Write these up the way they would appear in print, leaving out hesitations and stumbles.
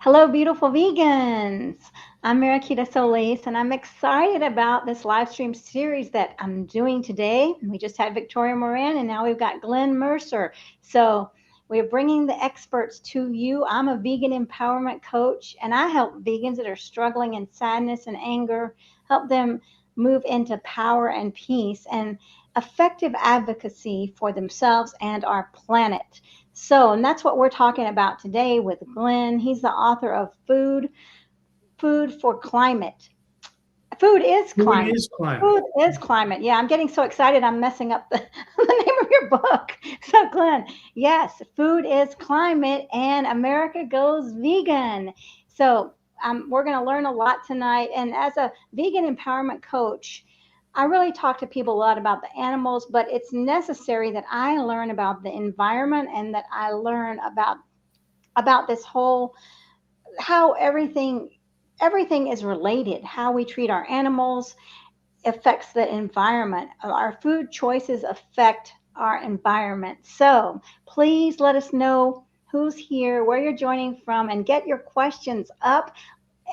Hello, beautiful vegans. I'm Mariquita Solis, and I'm excited about this live stream series that I'm doing today. We just had Victoria Moran, and now we've got Glen Merzer. So we're bringing the experts to you. I'm a vegan empowerment coach, and I help vegans that are struggling in sadness and anger, help them move into power and peace and effective advocacy for themselves and our planet. And that's what we're talking about today with Glen. He's the author of Food for Climate. Food is Food climate. is climate. Food is climate. Yeah, I'm getting so excited. I'm messing up the, the name of your book. So, Glen, yes, food is climate and America goes vegan. So, we're going to learn a lot tonight. And as a vegan empowerment coach, I really talk to people a lot about the animals, but it's necessary that I learn about the environment and that I learn about this whole how everything is related. How we treat our animals affects the environment. Our food choices affect our environment. So please let us know who's here, where you're joining from, and get your questions up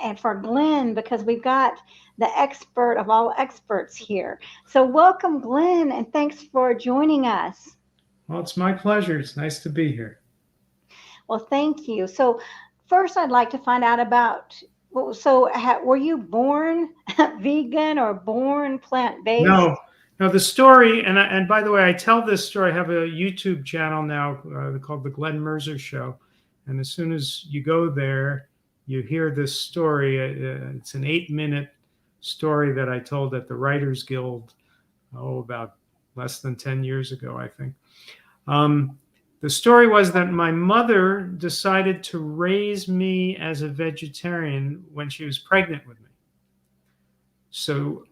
and for Glen because we've got the expert of all experts here. So welcome, Glen, and thanks for joining us. Well, it's my pleasure. It's nice to be here. Well, thank you. So first, I'd like to find out about. Were you born vegan or born plant-based? No, no, the story, and by the way, I tell this story. I have a YouTube channel now called the Glen Merzer Show, and as soon as you go there, you hear this story. It's an 8-minute story that I told at the Writers Guild, about less than 10 years ago, I think. Um, the story was that my mother decided to raise me as a vegetarian when she was pregnant with me. So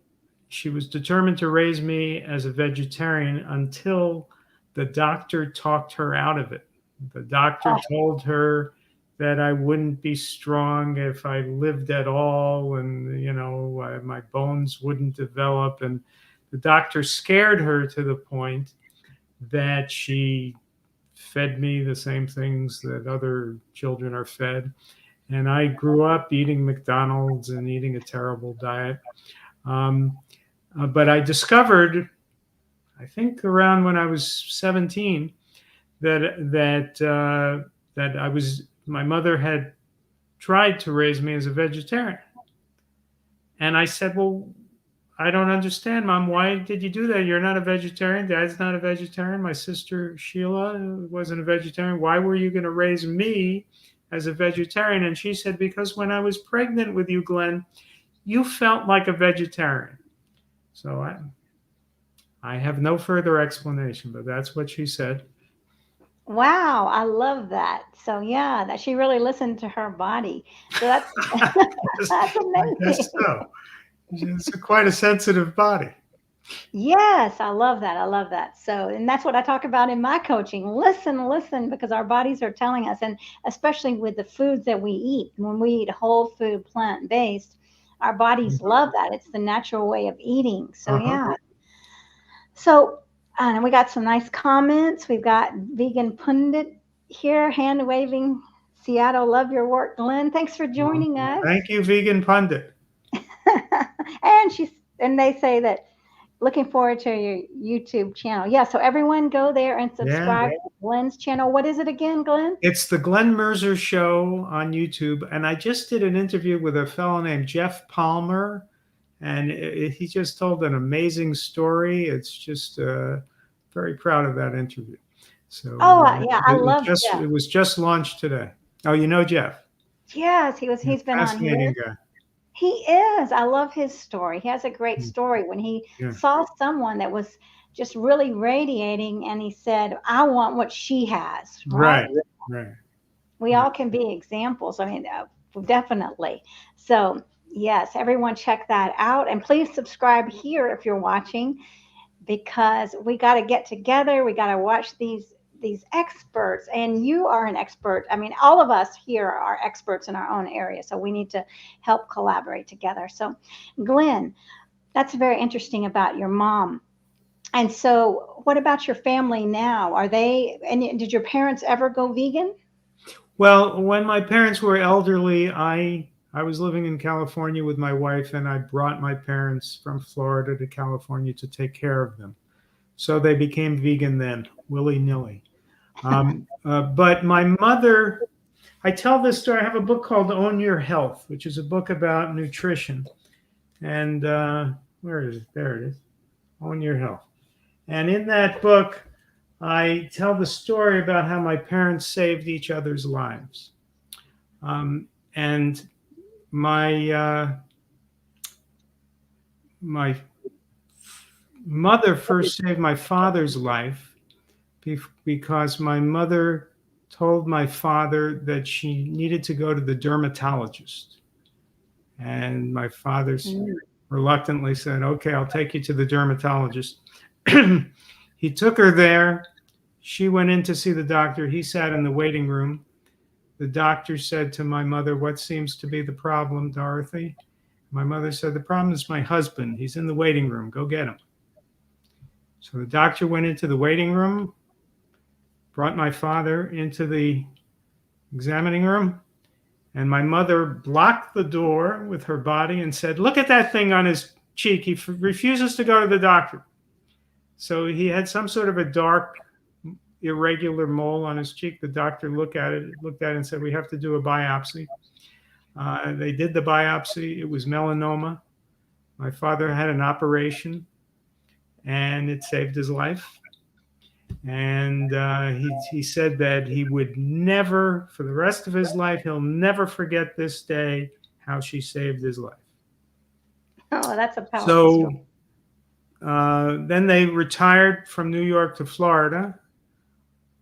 she was determined to raise me as a vegetarian until the doctor talked her out of it. The doctor Oh, told her that I wouldn't be strong if I lived at all, and my bones wouldn't develop. And the doctor scared her to the point that she fed me the same things that other children are fed. And I grew up eating McDonald's and eating a terrible diet. Um, but I discovered, I think around when I was 17, that my mother had tried to raise me as a vegetarian, and I said, "Well, I don't understand, Mom. Why did you do that? You're not a vegetarian. Dad's not a vegetarian. My sister Sheila wasn't a vegetarian. Why were you going to raise me as a vegetarian?" And she said, "Because when I was pregnant with you, Glen, you felt like a vegetarian." So I have no further explanation, but that's what she said. wow, I love that. So yeah, that she really listened to her body. So that's that's I guess amazing. so. It's quite a sensitive body. Yes, I love that. I love that. So, and that's what I talk about in my coaching. Listen, listen, because our bodies are telling us, and especially with the foods that we eat, when we eat whole food, plant based, our bodies love that. It's the natural way of eating. So, Uh-huh. yeah. So, and we got some nice comments. We've got Vegan Pundit here, hand waving. Seattle, love your work, Glenn. Thanks for Well, joining us. thank you, Vegan Pundit. and she's and they say that looking forward to your YouTube channel. Yeah, so everyone go there and Yeah. subscribe to Glenn's channel. What is it again, Glenn? It's the Glen Merzer Show on YouTube. And I just did an interview with a fellow named Jeff Palmer. And he just told an amazing story. It's just very proud of that interview. So Oh, yeah, I love Jeff. it was just launched today. Oh, you know Jeff? Yes, Yeah, he's been on fascinating here. guy. He is. I love his story. He has a great Mm, story when he yeah. saw someone that was just really radiating and he said, I want what she has, right? Right. Right. We Yeah. all can be examples. I mean, definitely. So, yes, everyone check that out. And please subscribe here if you're watching because we got to get together. We got to watch these experts, and you are an expert. I mean, all of us here are experts in our own area, so we need to help collaborate together. So, Glenn, that's very interesting about your mom. And so, what about your family now? Are they? And did your parents ever go vegan? Well, when my parents were elderly, I was living in California with my wife, and I brought my parents from Florida to California to take care of them. So they became vegan then, willy nilly. But my mother, I tell this story. I have a book called Own Your Health, which is a book about nutrition. And where is it? There it is. Own Your Health. And in that book, I tell the story about how my parents saved each other's lives. And my mother first saved my father's life because my mother told my father that she needed to go to the dermatologist. And my father reluctantly said, "Okay, I'll take you to the dermatologist." He took her there. She went in to see the doctor. He sat in the waiting room. The doctor said to my mother, "What seems to be the problem, Dorothy?" My mother said, "The problem is my husband. He's in the waiting room. Go get him." So the doctor went into the waiting room, brought my father into the examining room, and my mother blocked the door with her body and said, "Look at that thing on his cheek. He refuses to go to the doctor." So he had some sort of a dark, irregular mole on his cheek. The doctor looked at it and said, "We have to do a biopsy." They did the biopsy. It was melanoma. My father had an operation, and it saved his life. And he said that he would never, for the rest of his life, he'll never forget this day, how she saved his life. Oh, that's a powerful story. Then they retired from New York to Florida.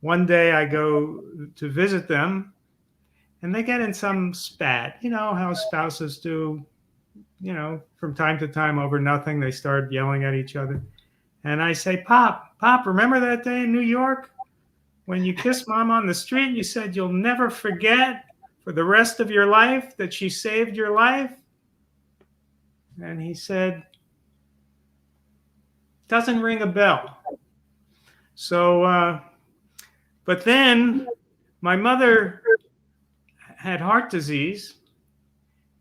One day I go to visit them, and they get in some spat. You know how spouses do, from time to time over nothing. They start yelling at each other. And I say, Pop, remember that day in New York when you kissed Mom on the street? You said you'll never forget for the rest of your life that she saved your life? And he said, "Doesn't ring a bell." So, but then my mother had heart disease,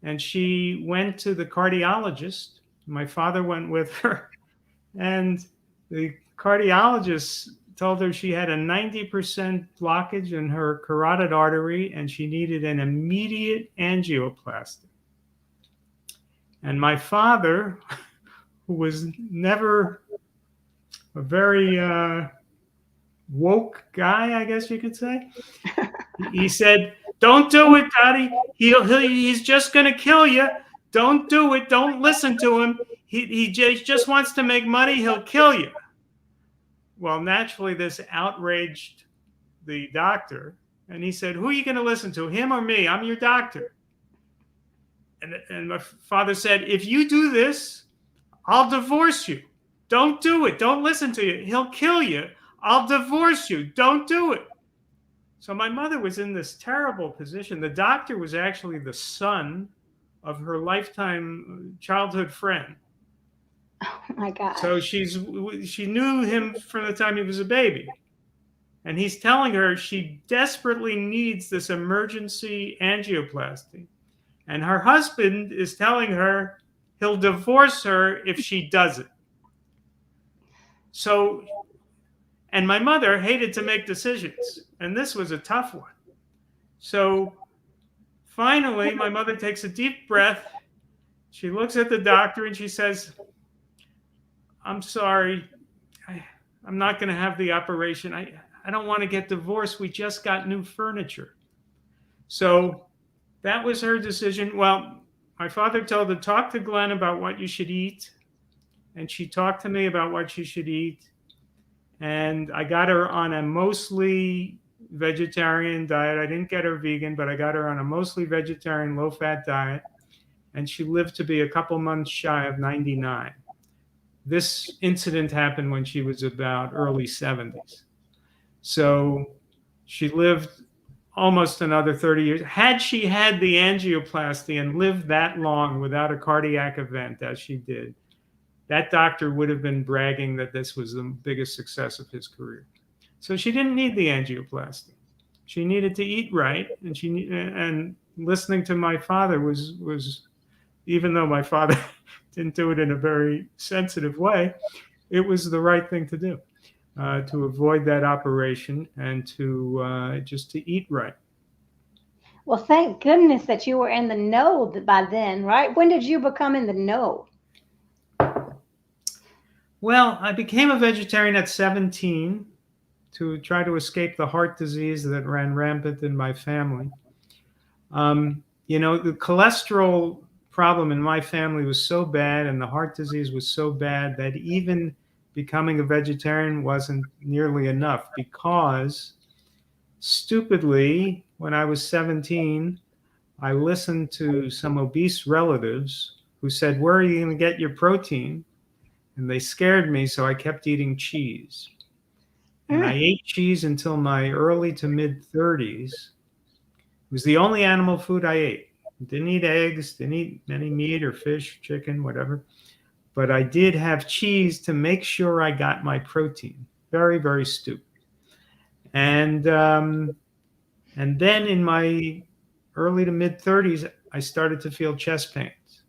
and she went to the cardiologist. My father went with her, and the cardiologist told her she had a 90% blockage in her carotid artery, and she needed an immediate angioplasty. And my father, who was never a very woke guy, I guess you could say, he said, "Don't do it, Daddy. He's just going to kill you. Don't do it. Don't listen to him. He just wants to make money. He'll kill you." Well, naturally, this outraged the doctor. And he said, "Who are you going to listen to, him or me? I'm your doctor." And my father said, "If you do this, I'll divorce you. Don't do it. Don't listen to you. He'll kill you. I'll divorce you. Don't do it." So my mother was in this terrible position. The doctor was actually the son of her lifetime childhood friend. Oh my gosh. So she knew him from the time he was a baby. And he's telling her she desperately needs this emergency angioplasty. And her husband is telling her he'll divorce her if she does it. So, and my mother hated to make decisions. And this was a tough one. So finally, my mother takes a deep breath. She looks at the doctor and she says, "I'm sorry. I'm not going to have the operation. I don't want to get divorced. We just got new furniture." So that was her decision. Well, my father told her, "Talk to Glen about what you should eat." And she talked to me about what she should eat. And I got her on a mostly vegetarian diet. I didn't get her vegan, but I got her on a mostly vegetarian, low-fat diet. And she lived to be a couple months shy of 99. This incident happened when she was about early 70s. So she lived almost another 30 years. Had she had the angioplasty and lived that long without a cardiac event as she did, that doctor would have been bragging that this was the biggest success of his career. So she didn't need the angioplasty. she needed to eat right, and listening to my father was even though my father didn't do it in a very sensitive way, it was the right thing to do, to avoid that operation and to just to eat right. Well, thank goodness that you were in the know by then, right? When did you become in the know? Well, I became a vegetarian at 17 to try to escape the heart disease that ran rampant in my family. The cholesterol problem in my family was so bad and the heart disease was so bad that even becoming a vegetarian wasn't nearly enough because, stupidly, when I was 17, I listened to some obese relatives who said, "Where are you going to get your protein?" And they scared me, so I kept eating cheese. And I Mm. ate cheese until my early to mid 30s. It was the only animal food I ate. Didn't eat eggs, didn't eat any meat or fish, chicken, whatever. But I did have cheese to make sure I got my protein. Very, very stupid. And and then in my early to mid 30s, I started to feel chest pains.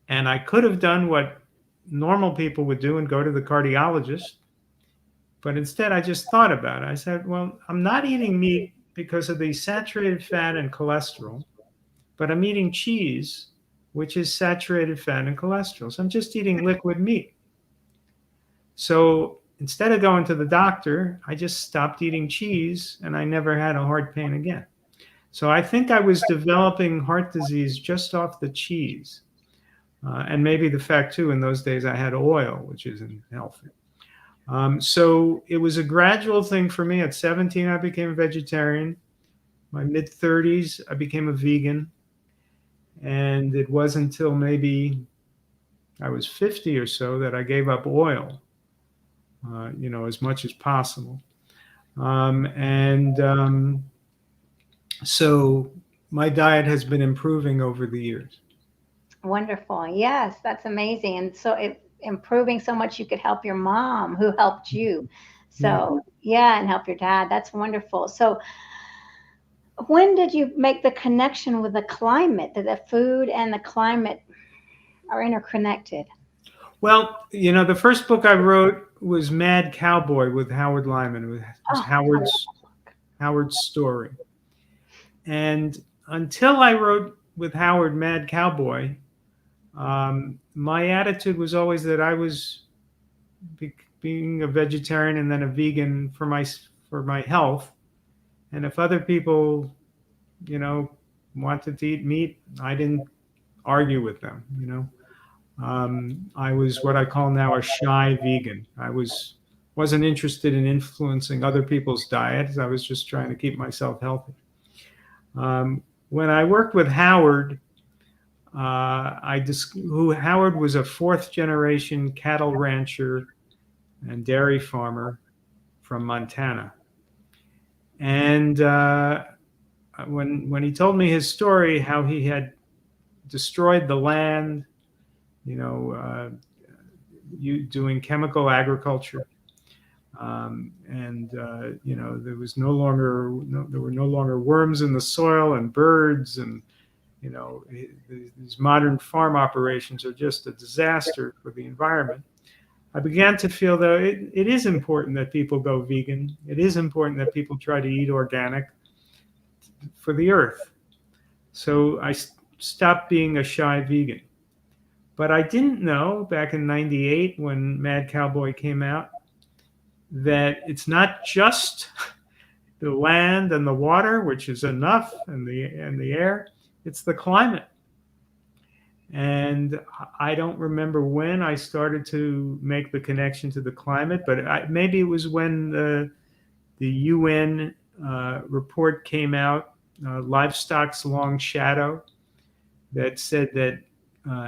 And I could have done what normal people would do and go to the cardiologist. But instead, I just thought about it. I said, well, I'm not eating meat because of the saturated fat and cholesterol, but I'm eating cheese, which is saturated fat and cholesterol. So I'm just eating liquid meat. So instead of going to the doctor, I just stopped eating cheese and I never had a heart pain again. So I think I was developing heart disease just off the cheese. And maybe the fact, too, in those days I had oil, which isn't healthy. So it was a gradual thing for me. At 17, I became a vegetarian. My mid 30s, I became a vegan. And it wasn't until maybe I was 50 or so that I gave up oil, as much as possible. And so my diet has been improving over the years. Wonderful. Yes, that's amazing. And so improving so much you could help your mom who helped you. Yeah. So, yeah, and help your dad. That's wonderful. So, when did you make the connection with the climate, that the food and the climate are interconnected? Well, the first book I wrote was Mad Cowboy with Howard Lyman. It was Oh, I love Howard's story. And until I wrote with Howard Mad Cowboy, my attitude was always that I was being a vegetarian and then a vegan for my health. And if other people, wanted to eat meat, I didn't argue with them. I was what I call now a shy vegan. Wasn't interested in influencing other people's diets. I was just trying to keep myself healthy. When I worked with Howard, Howard was a fourth generation cattle rancher and dairy farmer from Montana. And when he told me his story, how he had destroyed the land, you know, uh, doing chemical agriculture, and there were no longer worms in the soil and birds, and these modern farm operations are just a disaster for the environment. I began to feel, though, it is important that people go vegan. It is important that people try to eat organic for the earth. So I stopped being a shy vegan. But I didn't know back in '98 when Mad Cowboy came out that it's not just the land and the water, which is enough, and the air. It's the climate. And I don't remember when I started to make the connection to the climate, but maybe it was when the UN report came out, Livestock's Long Shadow, that said that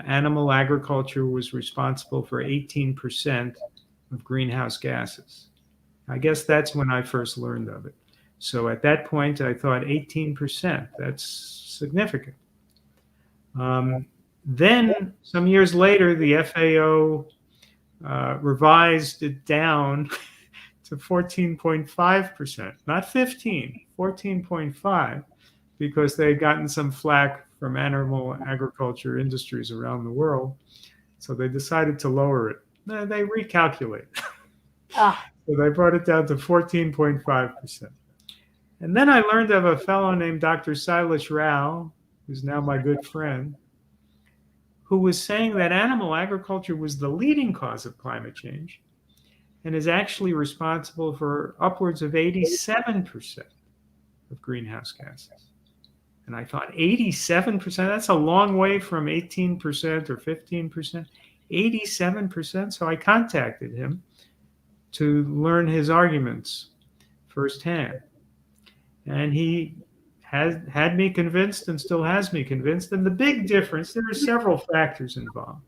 animal agriculture was responsible for 18% of greenhouse gases. I guess that's when I first learned of it. So at that point, I thought 18%, that's significant. Then some years later, the FAO revised it down to 14.5%, not 15, 14.5, because they had gotten some flack from animal agriculture industries around the world. So they decided to lower it. They recalculate. Ah, So they brought it down to 14.5%. And then I learned of a fellow named Dr. Silas Rao, who's now my good friend, who was saying that animal agriculture was the leading cause of climate change and is actually responsible for upwards of 87% of greenhouse gases. And I thought 87%, that's a long way from 18% or 15%, 87%. So I contacted him to learn his arguments firsthand. And he had me convinced and still has me convinced. And the big difference, there are several factors involved,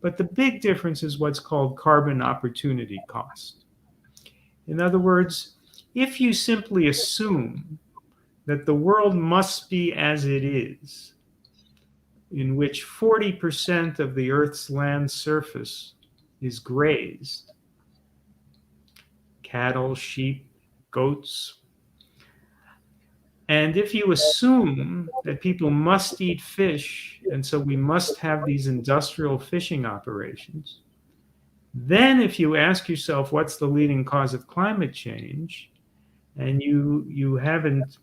but the big difference is what's called carbon opportunity cost. In other words, if you simply assume that the world must be as it is, in which 40% of the Earth's land surface is grazed, cattle, sheep, goats, and if you assume that people must eat fish, and so we must have these industrial fishing operations, then if you ask yourself what's the leading cause of climate change, and you haven't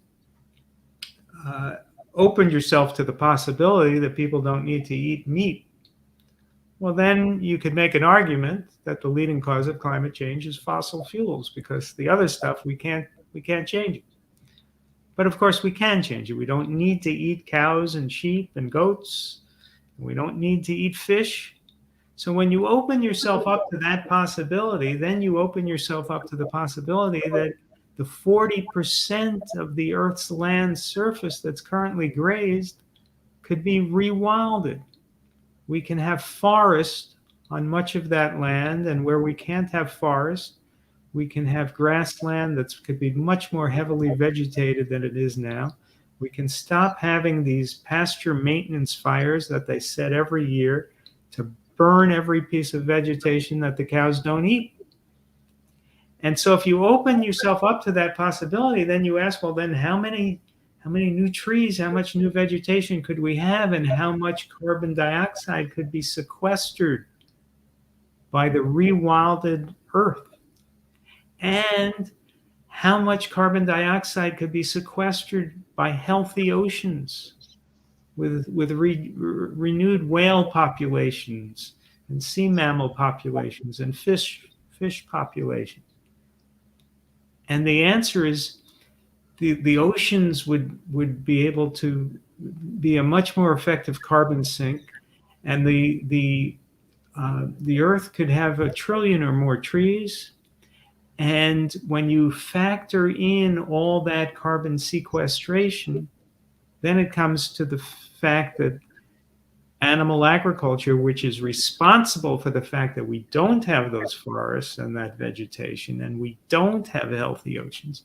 opened yourself to the possibility that people don't need to eat meat, well, then you could make an argument that the leading cause of climate change is fossil fuels, because the other stuff we can't change it. But of course, we can change it. We don't need to eat cows and sheep and goats. We don't need to eat fish. So when you open yourself up to that possibility, then you open yourself up to the possibility that the 40% of the Earth's land surface that's currently grazed could be rewilded. We can have forest on much of that land, and where we can't have forest, we can have grassland that could be much more heavily vegetated than it is now. We can stop having these pasture maintenance fires that they set every year to burn every piece of vegetation that the cows don't eat. And so if you open yourself up to that possibility, then you ask, well, then how many new trees, how much new vegetation could we have, and how much carbon dioxide could be sequestered by the rewilded Earth? And how much carbon dioxide could be sequestered by healthy oceans with renewed whale populations and sea mammal populations and fish populations? And the answer is the oceans would be able to be a much more effective carbon sink, and the Earth could have 1 trillion or more trees. And when you factor in all that carbon sequestration, then it comes to the fact that animal agriculture, which is responsible for the fact that we don't have those forests and that vegetation, and we don't have healthy oceans,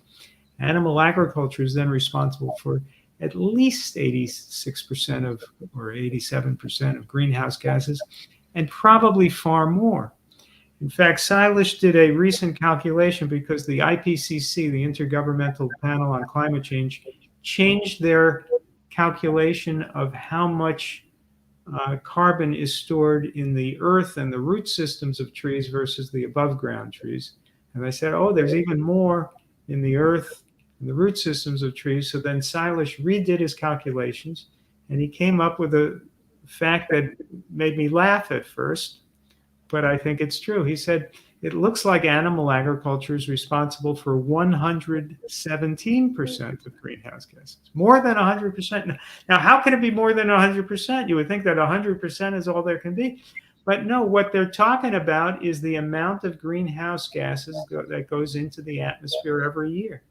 animal agriculture is then responsible for at least 86% of, or 87% of greenhouse gases, and probably far more. In fact, Silas did a recent calculation because the IPCC, the Intergovernmental Panel on Climate Change, changed their calculation of how much carbon is stored in the earth and the root systems of trees versus the above ground trees. And I said, oh, there's even more in the earth and the root systems of trees. So then Silas redid his calculations, and he came up with a fact that made me laugh at first, but I think it's true. He said, it looks like animal agriculture is responsible for 117% of greenhouse gases, more than 100%. Now, how can it be more than 100%? You would think that 100% is all there can be. But no, what they're talking about is the amount of greenhouse gases that goes into the atmosphere every year.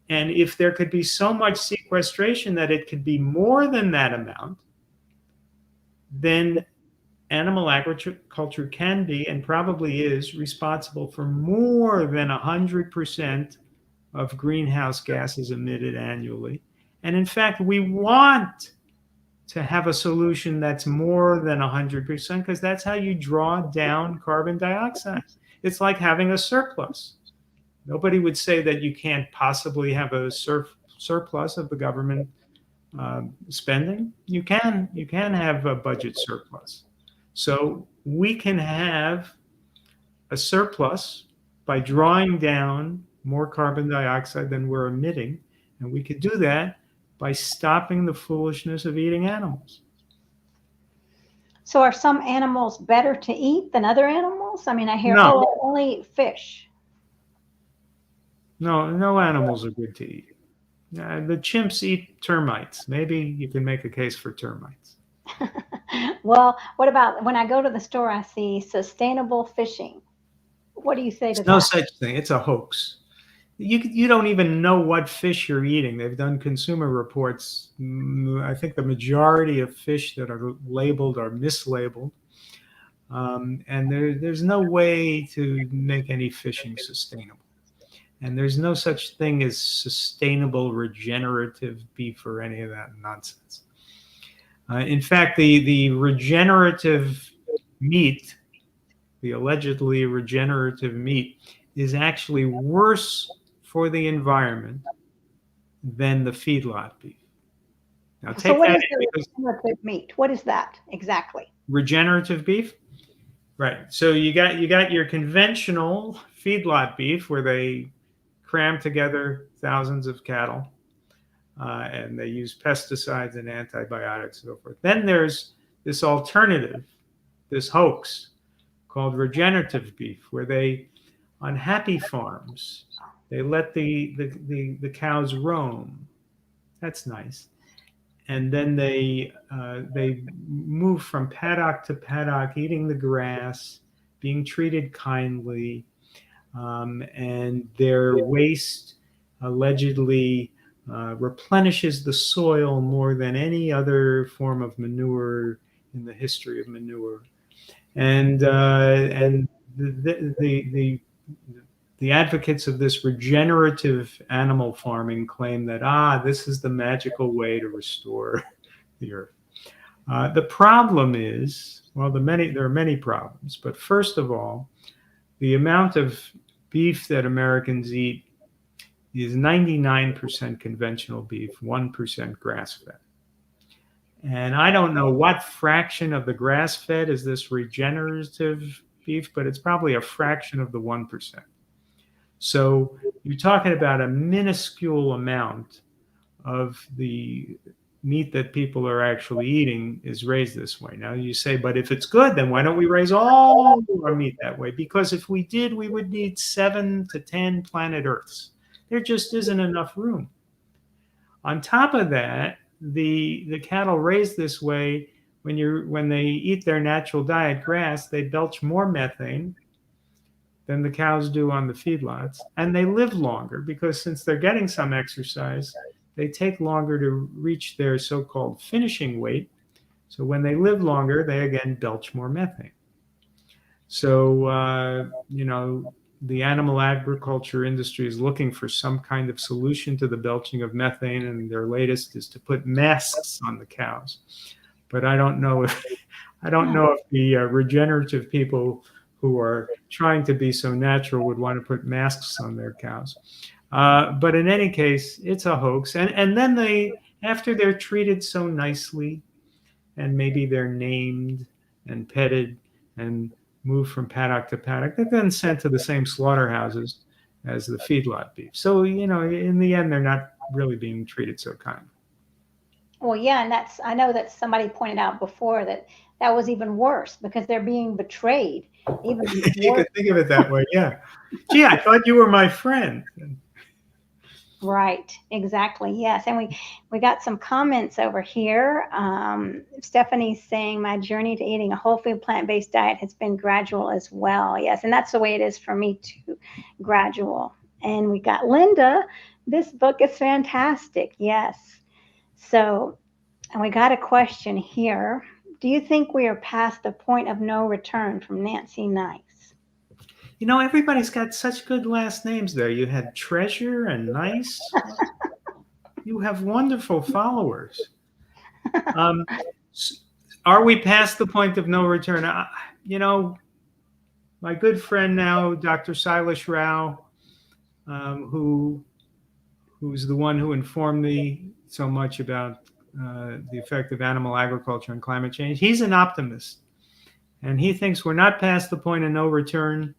And if there could be so much sequestration that it could be more than that amount, then animal agriculture can be, and probably is, responsible for more than 100% of greenhouse gases emitted annually. And in fact, we want to have a solution that's more than 100%, because that's how you draw down carbon dioxide. It's like having a surplus. Nobody would say that you can't possibly have a surplus of the government spending. You can have a budget surplus. So we can have a surplus by drawing down more carbon dioxide than we're emitting, and we could do that by stopping the foolishness of eating animals. So are some animals better to eat than other animals? I mean, I hear, No. oh, I only eat fish. No animals are good to eat. The chimps eat termites. Maybe you can make a case for termites. Well, what about when I go to the store, I see sustainable fishing. What do you say to There's no that? such thing. It's a hoax. You don't even know what fish you're eating. They've done consumer reports. I think the majority of fish that are labeled are mislabeled. And there's no way to make any fishing sustainable. And there's no such thing as sustainable regenerative beef or any of that nonsense. In fact, the regenerative meat, the allegedly regenerative meat, is actually worse for the environment than the feedlot beef. Now, So take what that is the because regenerative meat? What is that exactly? regenerative beef, right? So you got your conventional feedlot beef where they cram together thousands of cattle, and they use pesticides and antibiotics and so forth. Then there's this alternative, this hoax called regenerative beef, where they, on happy farms, they let the cows roam. That's nice. And then they move from paddock to paddock, eating the grass, being treated kindly, and their waste allegedly replenishes the soil more than any other form of manure in the history of manure. And the advocates of this regenerative animal farming claim that this is the magical way to restore the earth. The problem is, well, there are many problems, but first of all, the amount of beef that Americans eat is 99% conventional beef, 1% grass-fed. And I don't know what fraction of the grass-fed is this regenerative beef, but it's probably a fraction of the 1%. So you're talking about a minuscule amount of the meat that people are actually eating is raised this way. Now you say, but if it's good, then why don't we raise all our meat that way? Because if we did, we would need 7 to 10 planet Earths. There just isn't enough room. On top of that, the cattle raised this way, when they eat their natural diet grass, they belch more methane than the cows do on the feedlots, and they live longer because since they're getting some exercise, they take longer to reach their so-called finishing weight. So when they live longer, they again belch more methane. So, the animal agriculture industry is looking for some kind of solution to the belching of methane, and their latest is to put masks on the cows. But I don't know if the regenerative people who are trying to be so natural would want to put masks on their cows. But in any case, it's a hoax. And then after they're treated so nicely, and maybe they're named and petted and moved from paddock to paddock, they're then sent to the same slaughterhouses as the feedlot beef. So, in the end, they're not really being treated so kindly. Well, yeah, and I know that somebody pointed out before that was even worse because they're being betrayed. Even You could think of it that way, yeah. Gee, I thought you were my friend. Right, exactly. Yes. And we got some comments over here. Stephanie's saying my journey to eating a whole food plant-based diet has been gradual as well. Yes, and that's the way it is for me too, gradual. And we got Linda, this book is fantastic. Yes. So, and we got a question here. Do you think we are past the point of no return, from Nancy Nice? Everybody's got such good last names there. You had Treasure and Nice. You have wonderful followers. Are we past the point of no return? My good friend now, Dr. Silas Rao, who's the one who informed me so much about the effect of animal agriculture on climate change. He's an optimist, and he thinks we're not past the point of no return,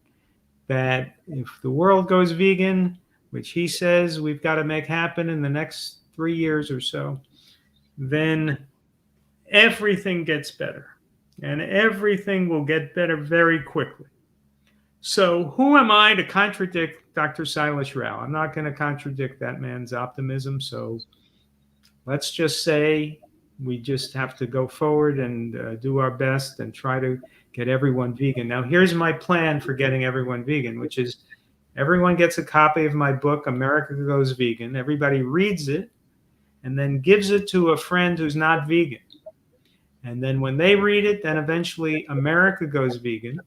that if the world goes vegan, which he says we've got to make happen in the next 3 years or so, then everything gets better, and everything will get better very quickly. So who am I to contradict Dr. Silas Rao? I'm not going to contradict that man's optimism. So let's just say we just have to go forward and do our best and try to get everyone vegan. Now, here's my plan for getting everyone vegan, which is everyone gets a copy of my book, America Goes Vegan. Everybody reads it and then gives it to a friend who's not vegan. And then when they read it, then eventually America goes vegan.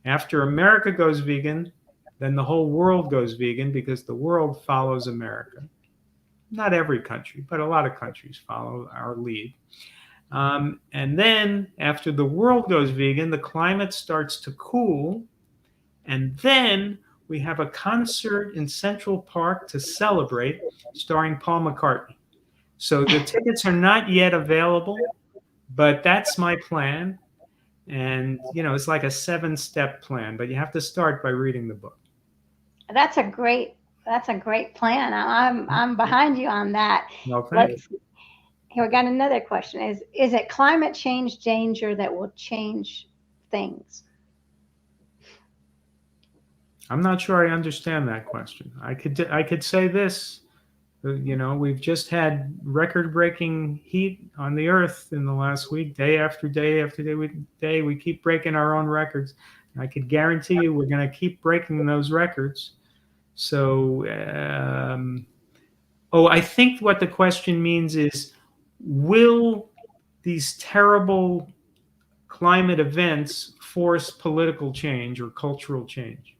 After America goes vegan, then the whole world goes vegan, because the world follows America. Not every country, but a lot of countries follow our lead. And then after the world goes vegan, the climate starts to cool. And then we have a concert in Central Park to celebrate, starring Paul McCartney. So the tickets are not yet available, but that's my plan. And, it's like a 7-step plan, but you have to start by reading the book. That's a great plan. I'm behind you on that. Well, thank you. Here, we got another question. Is it climate change danger that will change things? I'm not sure I understand that question. I could say this, we've just had record-breaking heat on the earth in the last week, day after day after day. We keep breaking our own records. I could guarantee you we're going to keep breaking those records. So, I think what the question means is, will these terrible climate events force political change or cultural change?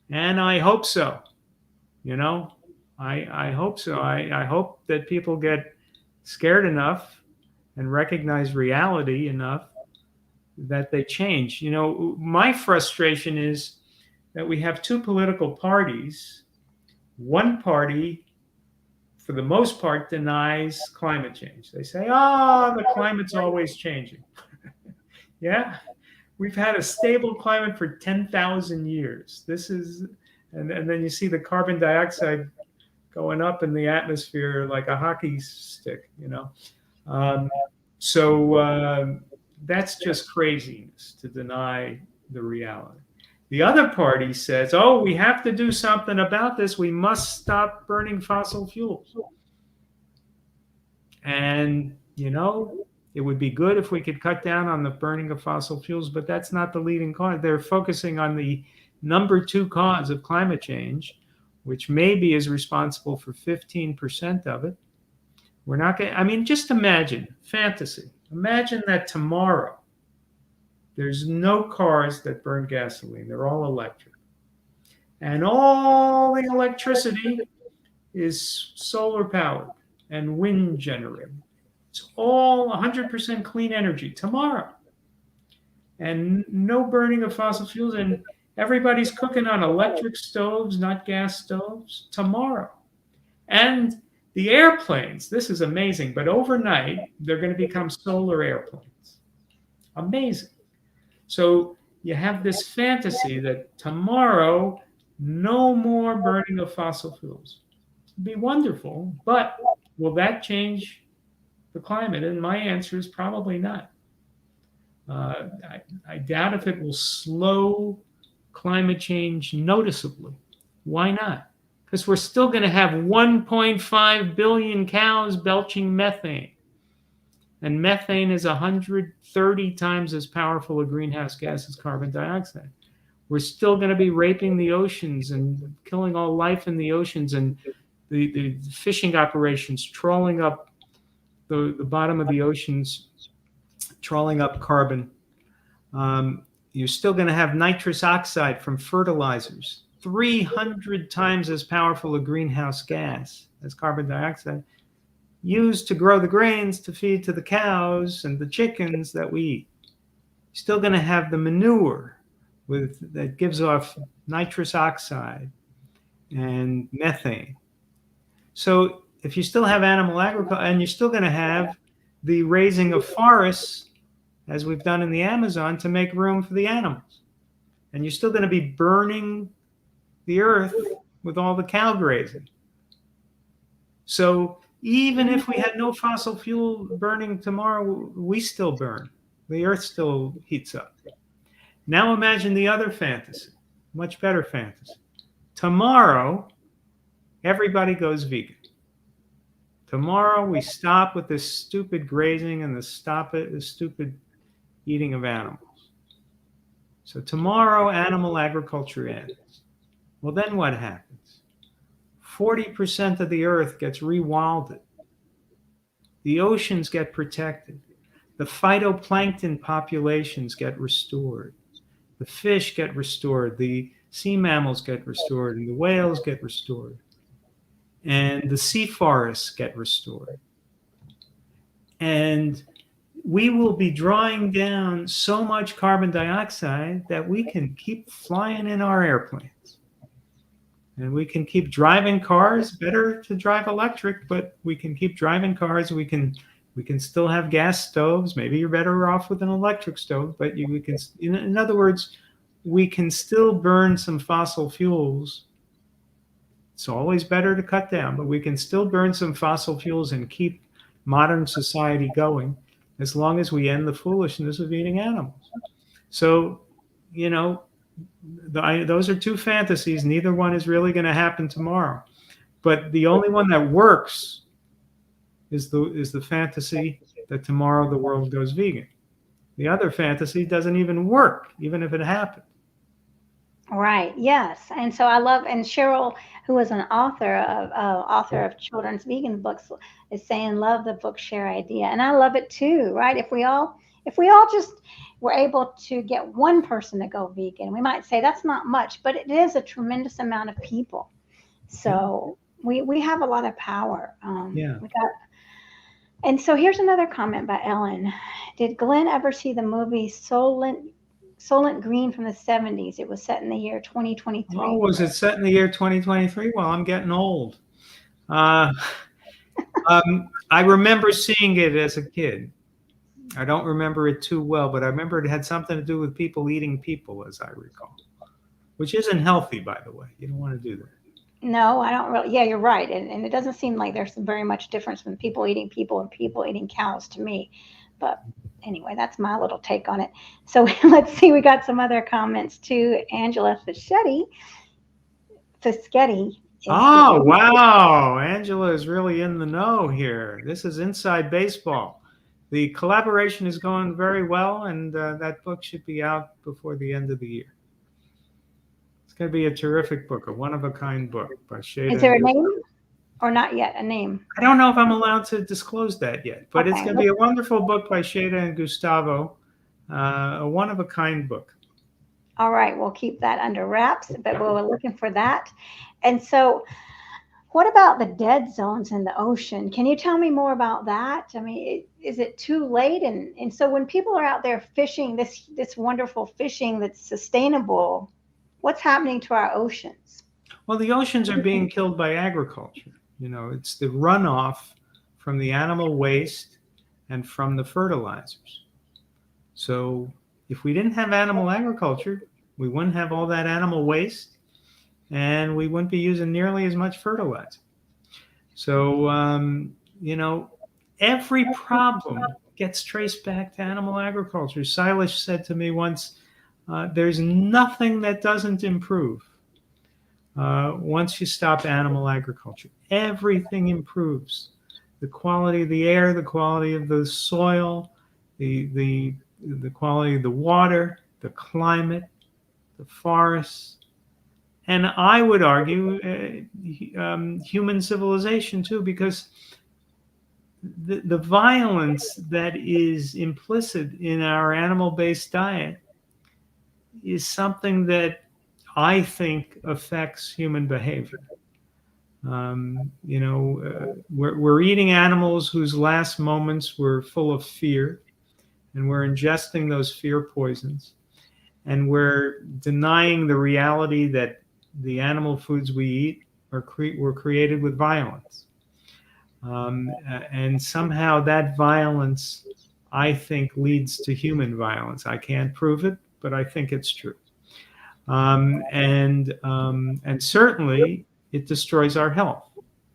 And I hope so. I hope so. I hope that people get scared enough and recognize reality enough that they change. My frustration is that we have two political parties. One party, for the most part, denies climate change. They say, the climate's always changing. Yeah, we've had a stable climate for 10,000 years. And then you see the carbon dioxide going up in the atmosphere like a hockey stick, So that's just craziness to deny the reality. The other party says, we have to do something about this. We must stop burning fossil fuels. And, it would be good if we could cut down on the burning of fossil fuels, but that's not the leading cause. They're focusing on the number 2 cause of climate change, which maybe is responsible for 15% of it. We're not going just imagine, fantasy. Imagine that tomorrow there's no cars that burn gasoline. They're all electric. And all the electricity is solar powered and wind generated. It's all 100% clean energy tomorrow. And no burning of fossil fuels. And everybody's cooking on electric stoves, not gas stoves, tomorrow. And the airplanes, this is amazing, but overnight, they're going to become solar airplanes. Amazing. So you have this fantasy that tomorrow, no more burning of fossil fuels. It'd be wonderful, but will that change the climate? And my answer is probably not. I doubt if it will slow climate change noticeably. Why not? Because we're still going to have 1.5 billion cows belching methane. And methane is 130 times as powerful a greenhouse gas as carbon dioxide. We're still going to be raping the oceans and killing all life in the oceans, and the fishing operations trawling up the bottom of the oceans, trawling up carbon. You're still going to have nitrous oxide from fertilizers, 300 times as powerful a greenhouse gas as carbon dioxide, used to grow the grains to feed to the cows and the chickens that we eat. Still going to have the manure that gives off nitrous oxide. and methane. So if you still have animal agriculture, and you're still going to have the raising of forests, as we've done in the Amazon, to make room for the animals. And you're still going to be burning the earth with all the cow grazing. So even if we had no fossil fuel burning tomorrow, we still burn. The earth still heats up. Now imagine the other fantasy, much better fantasy. Tomorrow, everybody goes vegan. Tomorrow, we stop with this stupid grazing and the stupid eating of animals. So tomorrow, animal agriculture ends. Well, then what happens? 40% of the earth gets rewilded. The oceans get protected. The phytoplankton populations get restored. The fish get restored. The sea mammals get restored. And the whales get restored. And the sea forests get restored. And we will be drawing down so much carbon dioxide that we can keep flying in our airplanes. And we can keep driving cars. Better to drive electric, but we can keep driving cars. We can still have gas stoves. Maybe you're better off with an electric stove, but we can. In other words, we can still burn some fossil fuels. It's always better to cut down, but we can still burn some fossil fuels and keep modern society going as long as we end the foolishness of eating animals. So, those are two fantasies. Neither one is really going to happen tomorrow. But the only one that works is the fantasy that tomorrow the world goes vegan. The other fantasy doesn't even work, even if it happened. Right. Yes. And so I love, and Cheryl, who is an author of children's vegan books, is saying, love the book share idea. And I love it too, right? If we all just were able to get one person to go vegan, we might say that's not much, but it is a tremendous amount of people. So we have a lot of power. And so here's another comment by Ellen. Did Glenn ever see the movie Soylent Green from the 70s? It was set in the year 2023. Oh, was it set in the year 2023? Well, I'm getting old. I remember seeing it as a kid. I don't remember it too well, but I remember it had something to do with people eating people, as I recall, which isn't healthy, by the way. You don't want to do that. No, I don't really. Yeah, you're right. And it doesn't seem like there's very much difference between people eating people and people eating cows to me. But anyway, that's my little take on it. So let's see. We got some other comments too. Angela Fischetti. Oh, wow. Angela is really in the know here. This is inside baseball. The collaboration is going very well, and that book should be out before the end of the year. It's going to be a terrific book, a one-of-a-kind book by Shada. Is there a name or not yet a name? I don't know if I'm allowed to disclose that yet, but It's going to be a wonderful book by Shada and Gustavo, a one-of-a-kind book. All right, we'll keep that under wraps, but we're looking for that. And so what about the dead zones in the ocean? Can you tell me more about that? I mean, is it too late? And so when people are out there fishing, this wonderful fishing that's sustainable, what's happening to our oceans? Well, the oceans are being killed by agriculture. It's the runoff from the animal waste and from the fertilizers. So if we didn't have animal agriculture, we wouldn't have all that animal waste, and we wouldn't be using nearly as much fertilizer. So, every problem gets traced back to animal agriculture. Silas said to me once, there's nothing that doesn't improve once you stop animal agriculture. Everything improves. The quality of the air, the quality of the soil, the quality of the water, the climate, the forests, and I would argue human civilization too, because the violence that is implicit in our animal-based diet is something that I think affects human behavior. We're eating animals whose last moments were full of fear, and we're ingesting those fear poisons, and we're denying the reality that the animal foods we eat were created with violence. And somehow that violence, I think, leads to human violence. I can't prove it, but I think it's true. And certainly it destroys our health.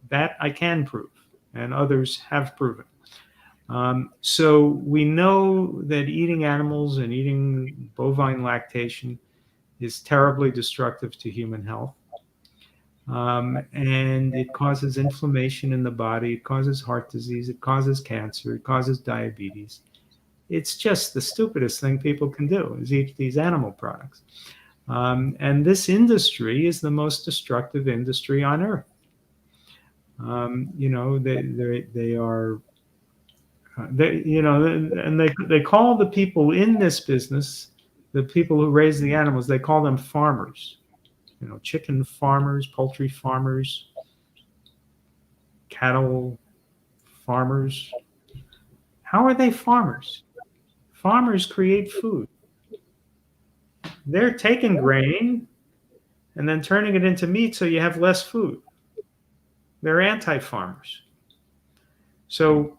That I can prove, and others have proven. So we know that eating animals and eating bovine lactation is terribly destructive to human health. And it causes inflammation in the body, it causes heart disease, it causes cancer, it causes diabetes. It's just the stupidest thing people can do is eat these animal products. And this industry is the most destructive industry on earth. They are, and they call the people in this business, the people who raise the animals, they call them farmers. Chicken farmers, poultry farmers, cattle farmers. How are they farmers? Farmers create food. They're taking grain and then turning it into meat so you have less food. They're anti-farmers. So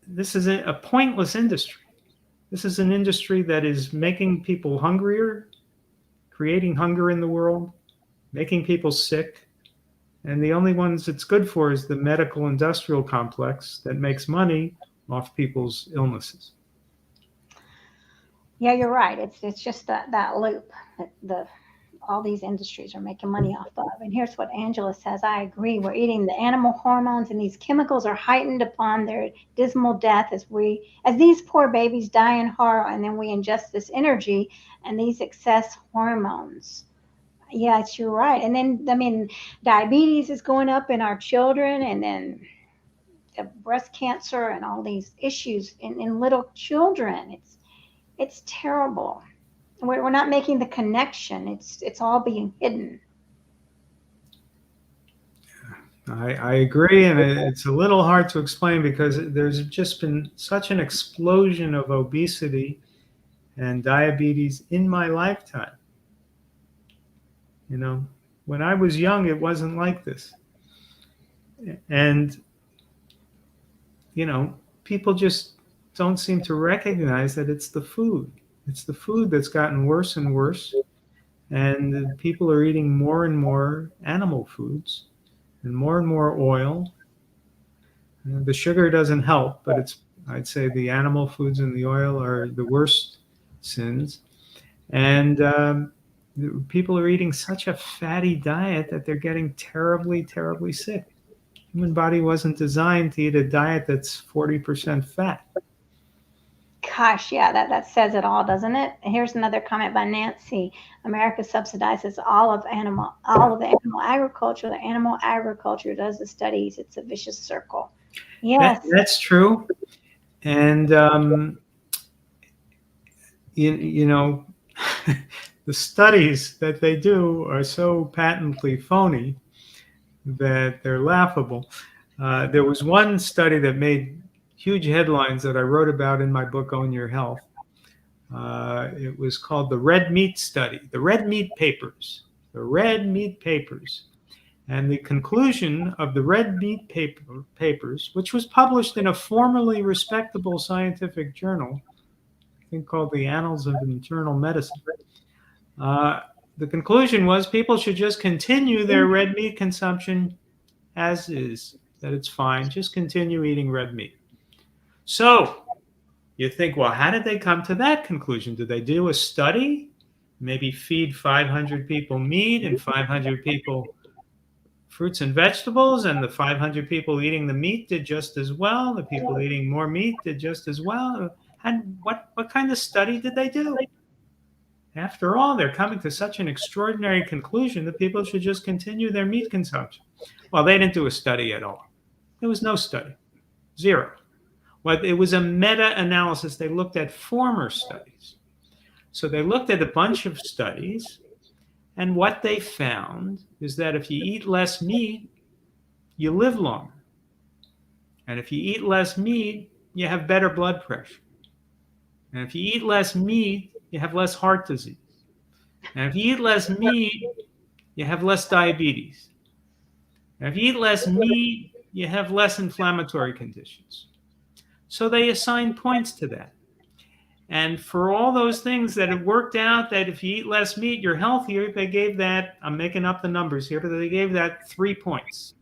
this is a pointless industry. This is an industry that is making people hungrier, creating hunger in the world, making people sick. And the only ones it's good for is the medical industrial complex that makes money off people's illnesses. Yeah, you're right. It's just that loop that all these industries are making money off of. And here's what Angela says. I agree. We're eating the animal hormones, and these chemicals are heightened upon their dismal death as these poor babies die in horror, and then we ingest this energy and these excess hormones. Yes, you're right. And then, diabetes is going up in our children, and then the breast cancer and all these issues in little children. It's terrible. We're not making the connection. It's all being hidden. I agree, and it's a little hard to explain because there's just been such an explosion of obesity and diabetes in my lifetime. When I was young, it wasn't like this. And, people just don't seem to recognize that it's the food. It's the food that's gotten worse and worse. And people are eating more and more animal foods and more oil. The sugar doesn't help, but I'd say the animal foods and the oil are the worst sins. And people are eating such a fatty diet that they're getting terribly, terribly sick. The human body wasn't designed to eat a diet that's 40% fat. Gosh, yeah, that says it all, doesn't it? Here's another comment by Nancy. America subsidizes all of the animal agriculture. The animal agriculture does the studies. It's a vicious circle. Yes, that's true. And the studies that they do are so patently phony that they're laughable. There was one study that made huge headlines that I wrote about in my book, Own Your Health. It was called the Red Meat Study, the Red Meat Papers. And the conclusion of the Red Meat Papers, which was published in a formerly respectable scientific journal, I think called the Annals of Internal Medicine, the conclusion was people should just continue their red meat consumption as is, that it's fine, just continue eating red meat. So you think, well, how did they come to that conclusion? Did they do a study? Maybe feed 500 people meat and 500 people fruits and vegetables, and the 500 people eating the meat did just as well. The people eating more meat did just as well. And what kind of study did they do? After all, they're coming to such an extraordinary conclusion that people should just continue their meat consumption. Well, they didn't do a study at all. There was no study. Zero. Well, it was a meta-analysis. They looked at former studies. So they looked at a bunch of studies, and what they found is that if you eat less meat, you live longer. And if you eat less meat, you have better blood pressure. And if you eat less meat, you have less heart disease. And if you eat less meat, you have less diabetes. Now, if you eat less meat, you have less inflammatory conditions. So they assign points to that. And for all those things that it worked out that if you eat less meat, you're healthier, they gave that, I'm making up the numbers here, but they gave that 3 points.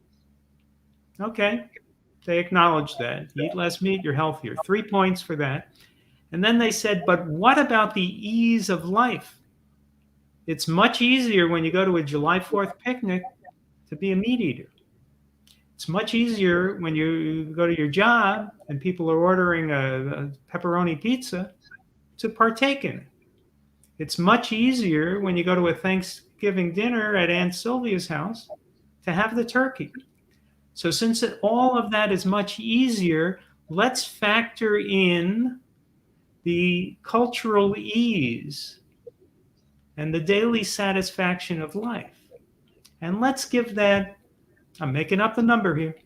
Okay, they acknowledged that. You eat less meat, you're healthier. 3 points for that. And then they said, but what about the ease of life? It's much easier when you go to a July 4th picnic to be a meat eater. It's much easier when you go to your job and people are ordering a pepperoni pizza to partake in it. It's much easier when you go to a Thanksgiving dinner at Aunt Sylvia's house to have the turkey. So since all of that is much easier, let's factor in the cultural ease and the daily satisfaction of life. And let's give that, I'm making up the number here,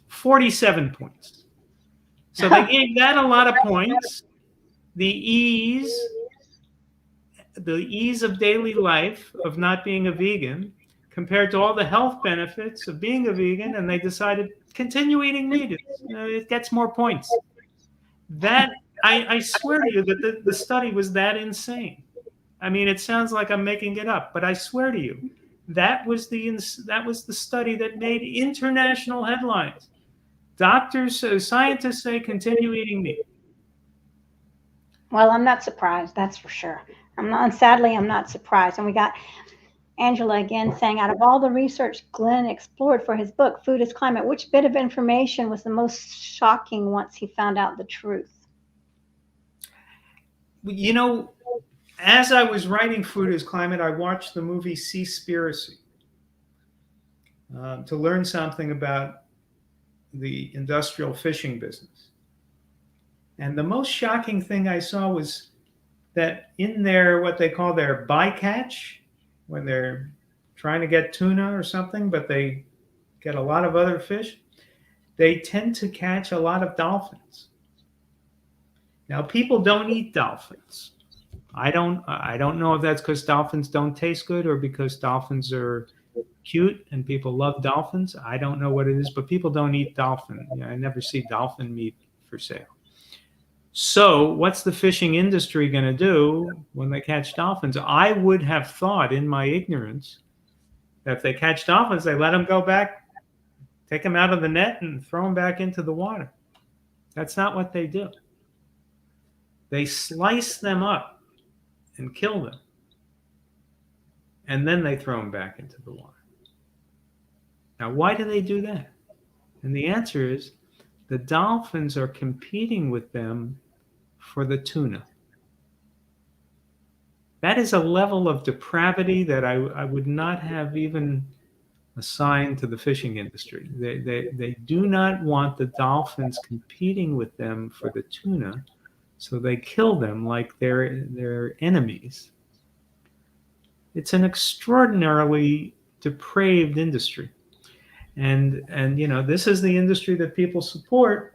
47 points. So they gave that a lot of points. The ease of daily life of not being a vegan compared to all the health benefits of being a vegan, and they decided continue eating meat. It gets more points. That I swear to you that the study was that insane. I mean, it sounds like I'm making it up, but I swear to you, that was the study that made international headlines. Doctors, scientists say continue eating meat. Well, I'm not surprised, that's for sure. Sadly, I'm not surprised. And we got Angela again saying, out of all the research Glen explored for his book, Food is Climate, which bit of information was the most shocking once he found out the truth? You know, as I was writing Food is Climate, I watched the movie Seaspiracy to learn something about the industrial fishing business. And the most shocking thing I saw was that in their, what they call their bycatch, when they're trying to get tuna or something, but they get a lot of other fish, they tend to catch a lot of dolphins. Now, people don't eat dolphins. I don't know if that's because dolphins don't taste good or because dolphins are cute and people love dolphins. I don't know what it is, but people don't eat dolphin. I never see dolphin meat for sale. So what's the fishing industry going to do when they catch dolphins? I would have thought in my ignorance that if they catch dolphins, they let them go back, take them out of the net and throw them back into the water. That's not what they do. They slice them up and kill them. And then they throw them back into the water. Now, why do they do that? And the answer is the dolphins are competing with them for the tuna. That is a level of depravity that I would not have even assigned to the fishing industry. They do not want the dolphins competing with them for the tuna, so they kill them like they're enemies. It's an extraordinarily depraved industry. And you know, this is the industry that people support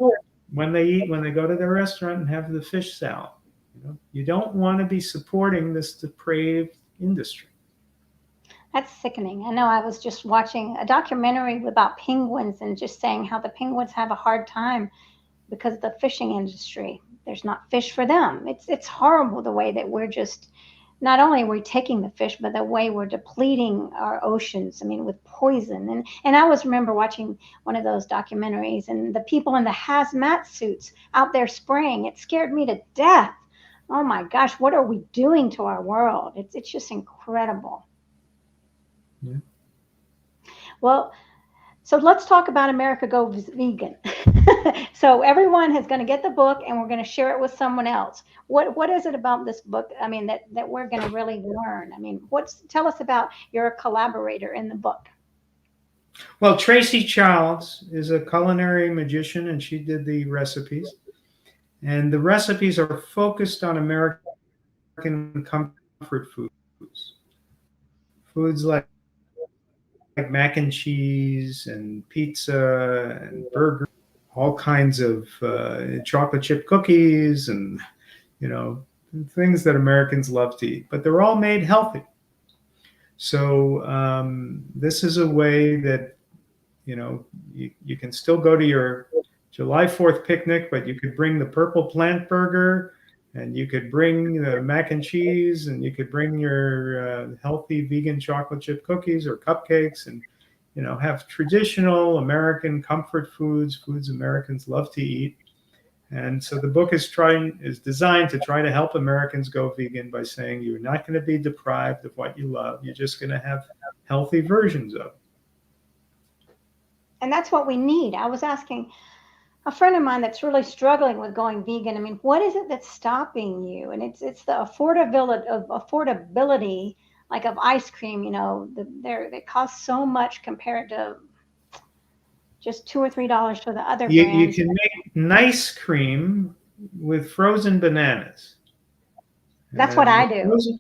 when they go to their restaurant and have the fish salad. You don't want to be supporting this depraved industry. That's sickening. I know I was just watching a documentary about penguins and just saying how the penguins have a hard time because of the fishing industry. There's not fish for them. It's horrible the way that we're just, not only are we taking the fish, but the way we're depleting our oceans, I mean, with poison. And I was remember watching one of those documentaries and the people in the hazmat suits out there spraying. It scared me to death. Oh my gosh, what are we doing to our world? It's just incredible. Yeah. Well, so let's talk about America Goes Vegan. So everyone is going to get the book and we're going to share it with someone else. What is it about this book, I mean, that we're going to really learn? I mean, tell us about your collaborator in the book. Well, Tracy Childs is a culinary magician and she did the recipes. And the recipes are focused on American comfort foods. Foods like mac and cheese and pizza and burgers, all kinds of chocolate chip cookies and, you know, things that Americans love to eat. But they're all made healthy. So this is a way that, you can still go to your July 4th picnic, but you could bring the purple plant burger, and you could bring the mac and cheese, and you could bring your healthy vegan chocolate chip cookies or cupcakes, and have traditional American comfort foods Americans love to eat. And so the book is designed to try to help Americans go vegan by saying you're not going to be deprived of what you love. You're just going to have healthy versions of it. And that's what we need. I was asking a friend of mine that's really struggling with going vegan. I mean, what is it that's stopping you? And it's the affordability, like of ice cream. They cost so much compared to just $2 or $3 for the other You brands. can make nice cream with frozen bananas. That's what I do.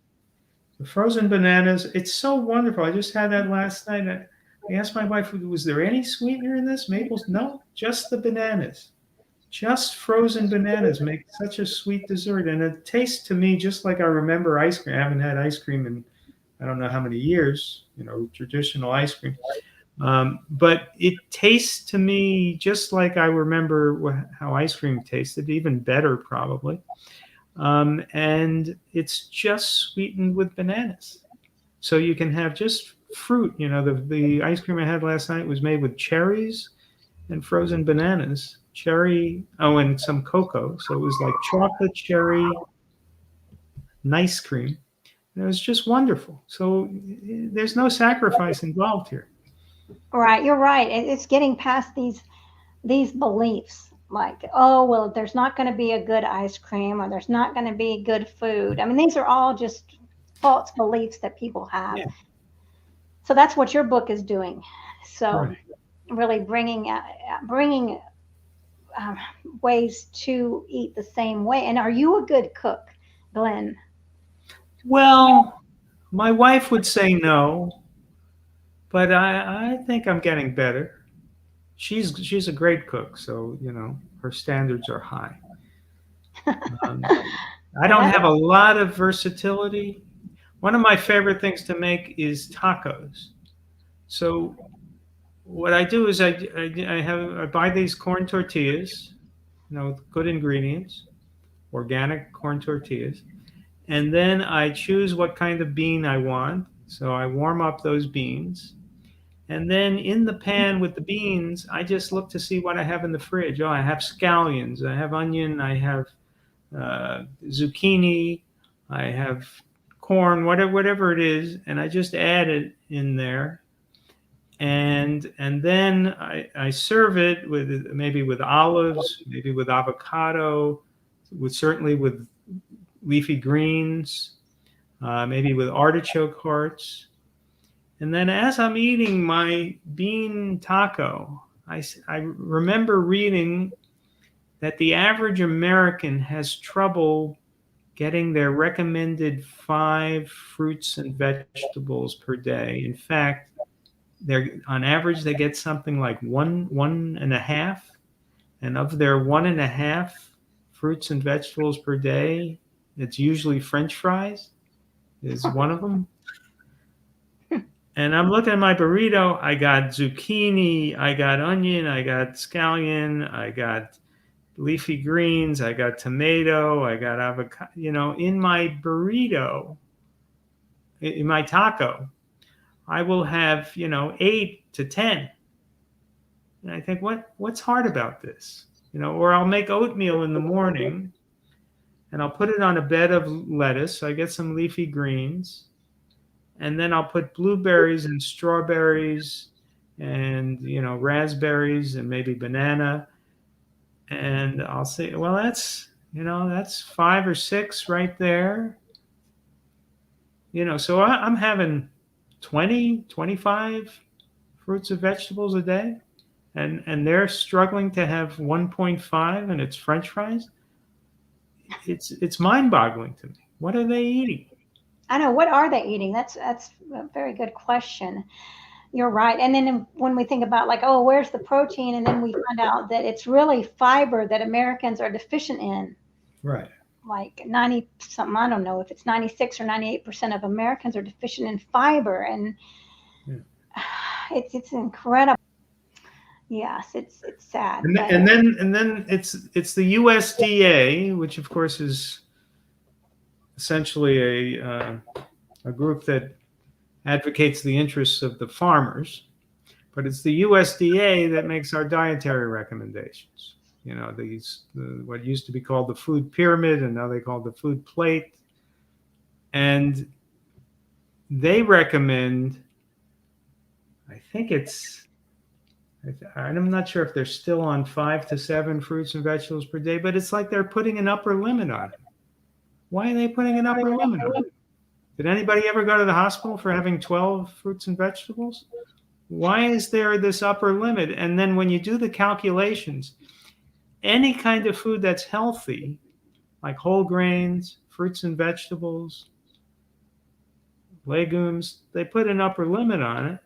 The frozen bananas, it's so wonderful. I just had that last night. I asked my wife, was there any sweetener in this? Maples? No, just the bananas. Just frozen bananas make such a sweet dessert. And it tastes to me just like I remember ice cream. I haven't had ice cream in I don't know how many years, traditional ice cream. But it tastes to me just like I remember how ice cream tasted, even better probably. And it's just sweetened with bananas. So you can have just fruit. The ice cream I had last night was made with cherries and frozen bananas. And some cocoa. So it was like chocolate cherry nice cream. And it was just wonderful. So there's no sacrifice involved here. Right, you're right. It's getting past these beliefs like, oh, well, there's not going to be a good ice cream or there's not going to be good food. I mean, these are all just false beliefs that people have. Yeah. So that's what your book is doing. So Right. really bringing ways to eat the same way. And are you a good cook, Glen? Well, my wife would say no, but I think I'm getting better. She's a great cook, so her standards are high. Um, I don't have a lot of versatility. One of my favorite things to make is tacos. So what I do is I buy these corn tortillas, with good ingredients, organic corn tortillas, and then I choose what kind of bean I want. So I warm up those beans, and then in the pan with the beans, I just look to see what I have in the fridge. Oh, I have scallions, I have onion, I have zucchini, I have corn, whatever it is, and I just add it in there. And then I serve it maybe with olives, maybe with avocado, certainly with leafy greens, maybe with artichoke hearts. And then as I'm eating my bean taco, I remember reading that the average American has trouble getting their recommended 5 fruits and vegetables per day. In fact, on average, they get something like one and a half. And of their 1.5 fruits and vegetables per day, it's usually French fries is one of them. And I'm looking at my burrito. I got zucchini, I got onion, I got scallion, I got leafy greens, I got tomato, I got avocado. In my burrito, in my taco, I will have 8 to 10. And I think, what's hard about this? Or I'll make oatmeal in the morning, and I'll put it on a bed of lettuce. So I get some leafy greens. And then I'll put blueberries and strawberries and, raspberries and maybe banana. And I'll say, well, that's 5 or 6 right there. So I'm having 20, 25 fruits and vegetables a day. And they're struggling to have 1.5 and it's French fries. It's mind-boggling to me. What are they eating? I know. What are they eating? That's a very good question. You're right. And then when we think about like, oh, where's the protein? And then we find out that it's really fiber that Americans are deficient in. Right. like 90 something, I don't know if it's 96 or 98% of Americans are deficient in fiber. And Yeah. it's incredible. Yes, it's sad. And, But then it's the USDA, which of course is essentially a group that advocates the interests of the farmers, but it's the USDA that makes our dietary recommendations. You know, what used to be called the food pyramid, and now they call it the food plate. And they recommend, I think I'm not sure if they're still on 5 to 7 fruits and vegetables per day, but it's like they're putting an upper limit on it. Why are they putting an upper limit on it? Did anybody ever go to the hospital for having 12 fruits and vegetables? Why is there this upper limit? And then when you do the calculations, any kind of food that's healthy, like whole grains, fruits and vegetables, legumes, they put an upper limit on it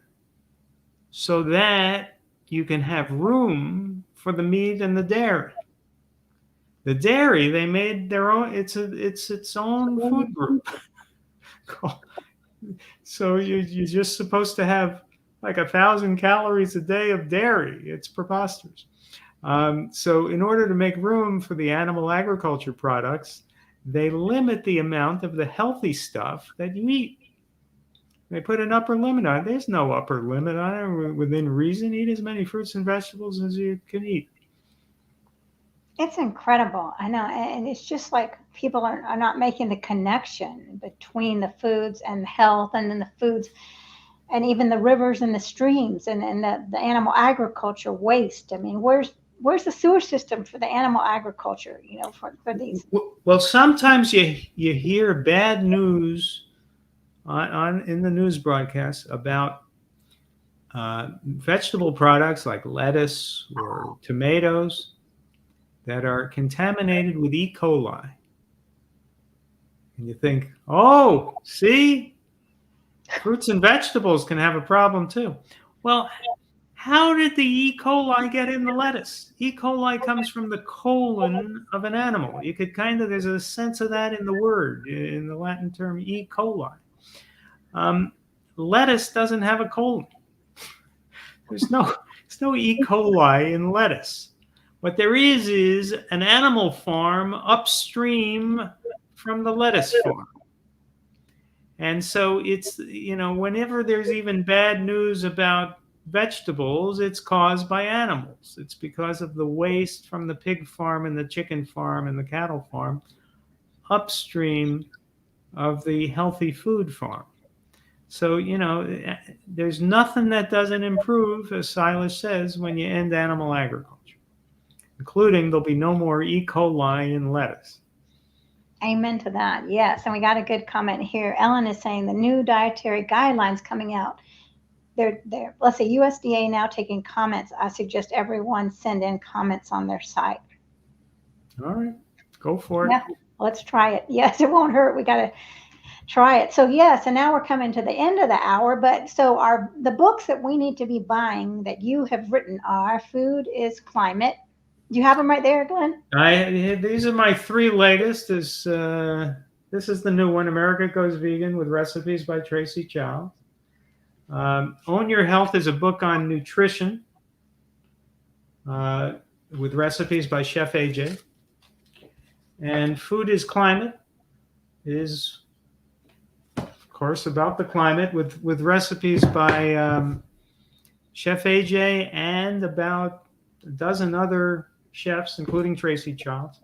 so that you can have room for the meat and the dairy. The dairy, they made their own, it's its own food group. So you're just supposed to have like 1,000 calories a day of dairy. It's preposterous. So in order to make room for the animal agriculture products, they limit the amount of the healthy stuff that you eat. They put an upper limit on it. There's no upper limit on it. Within reason, eat as many fruits and vegetables as you can eat. it's incredible. I know. And it's just like people are not making the connection between the foods and health, and then the foods and even the rivers and the streams, and the animal agriculture waste. I mean, where's the sewer system for the animal agriculture, for these? Well, sometimes you hear bad news in the news broadcasts about vegetable products like lettuce or tomatoes that are contaminated with E. coli. And you think, oh, see, fruits and vegetables can have a problem too. Well, how did the E. coli get in the lettuce? E. coli comes from the colon of an animal. You could there's a sense of that in the word, in the Latin term E. coli. Lettuce doesn't have a colon. There's no E. coli in lettuce. What there is an animal farm upstream from the lettuce farm. And so it's, whenever there's even bad news about vegetables, it's caused by animals. It's because of the waste from the pig farm and the chicken farm and the cattle farm upstream of the healthy food farm. So, there's nothing that doesn't improve, as Silas says, when you end animal agriculture, including there'll be no more E. coli in lettuce. Amen to that. Yes. And we got a good comment here. Ellen is saying the new dietary guidelines coming out. They're let's say USDA now taking comments. I suggest everyone send in comments on their site. All right. Go for it. Yeah. Let's try it. Yes, it won't hurt. We got to try it. So yes, and now we're coming to the end of the hour. But so the books that we need to be buying that you have written are Food is Climate. Do you have them right there, Glenn? These are my 3 latest. This is the new one, America Goes Vegan, with recipes by Tracy Childs. Own Your Health is a book on nutrition with recipes by Chef AJ. And Food is Climate is, of course, about the climate with recipes by Chef AJ and about a dozen other chefs, including Tracy Childs.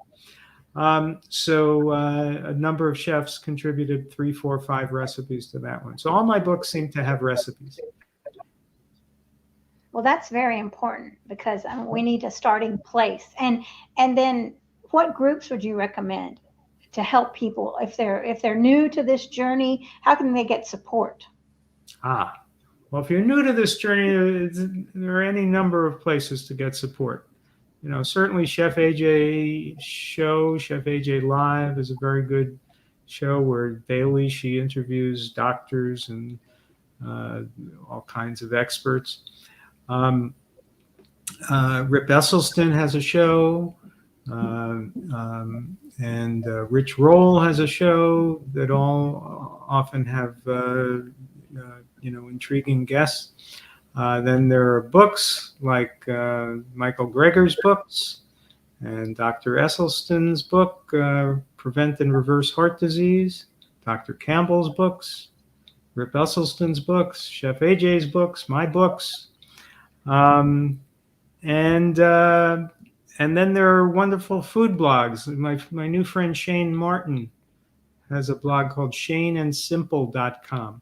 So a number of chefs contributed 3, 4, 5 recipes to that one. So all my books seem to have recipes. Well, that's very important because we need a starting place. And then what groups would you recommend to help people if they're new to this journey? How can they get support? Well, if you're new to this journey, there are any number of places to get support. Certainly Chef AJ show, Chef AJ Live is a very good show where daily she interviews doctors and all kinds of experts. Rip Esselstyn has a show. And Rich Roll has a show that all often have intriguing guests. Then there are books like Michael Greger's books and Dr. Esselstyn's book, Prevent and Reverse Heart Disease, Dr. Campbell's books, Rip Esselstyn's books, Chef AJ's books, my books. And then there are wonderful food blogs. My new friend Shane Martin has a blog called shaneandsimple.com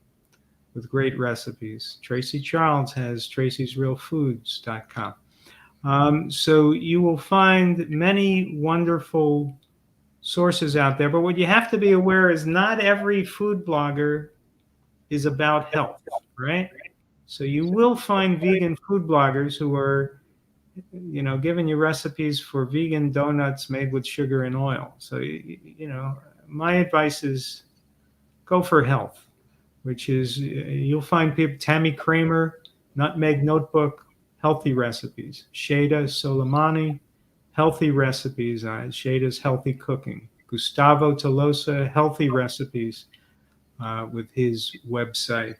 with great recipes. Tracy Childs has tracysrealfoods.com. So you will find many wonderful sources out there. But what you have to be aware is not every food blogger is about health, right? So you will find vegan food bloggers who are, giving you recipes for vegan donuts made with sugar and oil. So, my advice is go for health, which is you'll find people, Tammy Kramer, Nutmeg Notebook, healthy recipes. Shada Soleimani, healthy recipes. Shada's Healthy Cooking. Gustavo Tolosa, healthy recipes with his website,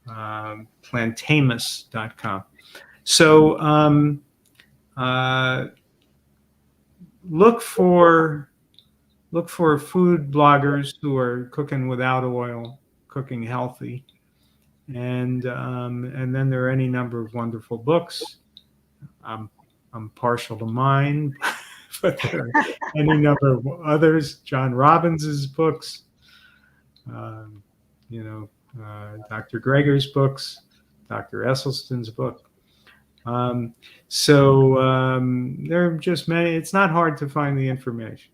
plantamus.com. So look for food bloggers who are cooking without oil, cooking healthy, and then there are any number of wonderful books. I'm partial to mine, but there are any number of others. John Robbins's books, Dr. Greger's books, Dr. Esselstyn's book. There are just many. It's not hard to find the information.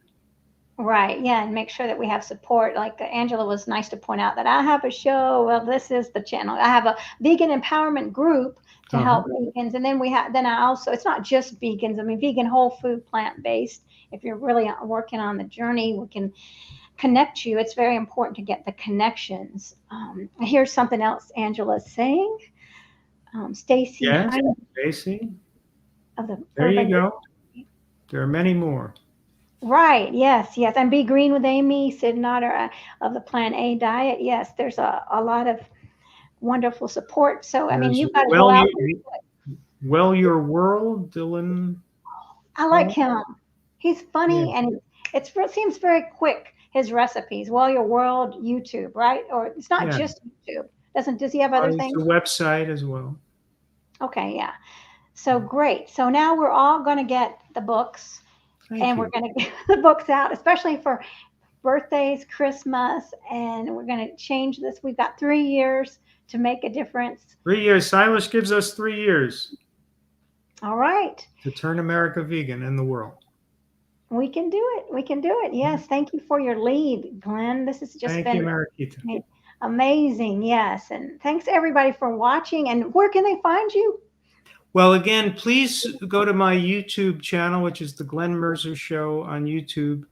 Right. Yeah. And make sure that we have support. Like Angela was nice to point out that I have a show. Well, this is the channel. I have a vegan empowerment group to help vegans. And then it's not just vegans. I mean, vegan, whole food, plant-based. If you're really working on the journey, we can connect you. It's very important to get the connections. Here's something else Angela's saying. Stacy. Yes, Stacy. There Urban you go. There are many more. Right. Yes. Yes. And Be Green with Amy, Sid Notter of the Plan A diet. Yes. There's a lot of wonderful support. So, I mean, you've got to go out. Well, Your World, Dylan. I like him. He's funny and it seems very quick, his recipes. Well, Your World, YouTube, right? Or it's not just YouTube. Does he have other things? It's a website as well. Okay. Yeah. So great. So now we're all going to get the books. We're going to get the books out, especially for birthdays, Christmas, and we're going to change this. We've got 3 years to make a difference. 3 years. Silas gives us 3 years. All right. To turn America vegan and the world. We can do it. We can do it. Yes. Thank you for your lead, Glenn. This has just been Mariquita. Amazing. Yes. And thanks everybody for watching. And where can they find you? Well, again, please go to my YouTube channel, which is the Glen Merzer Show on YouTube.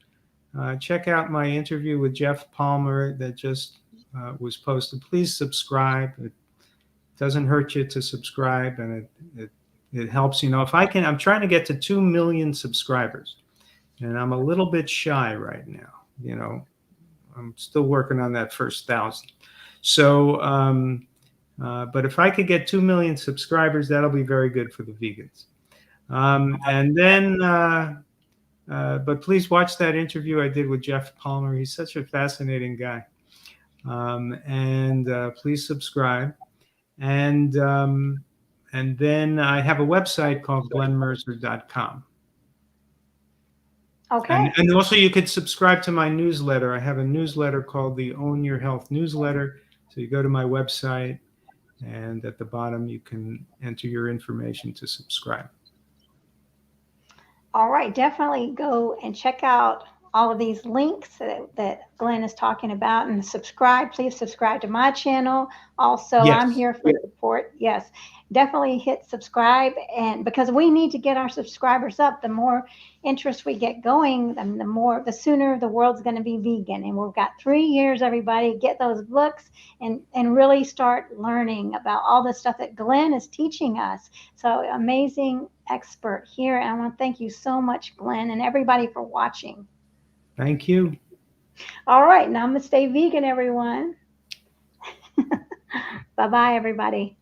Check out my interview with Jeff Palmer that just was posted. Please subscribe. It doesn't hurt you to subscribe, and it helps. I'm trying to get to 2 million subscribers, and I'm a little bit shy right now. I'm still working on that first 1,000. So, but if I could get 2 million subscribers, that'll be very good for the vegans. But please watch that interview I did with Jeff Palmer. He's such a fascinating guy. Please subscribe. And then I have a website called glenmerzer.com. Okay. And also you could subscribe to my newsletter. I have a newsletter called the Own Your Health newsletter. So you go to my website, and at the bottom you can enter your information to subscribe. All right. Definitely go and check out all of these links that Glen is talking about, and subscribe. Please subscribe to my channel. Also, I'm Yes. here for support. Yes, definitely hit subscribe, and because we need to get our subscribers up. The more interest we get going, the sooner the world's going to be vegan. And we've got 3 years, everybody. Get those books and really start learning about all the stuff that Glen is teaching us. So amazing expert here. And I want to thank you so much, Glen, and everybody for watching. Thank you. All right, namaste vegan, everyone. Bye-bye, everybody.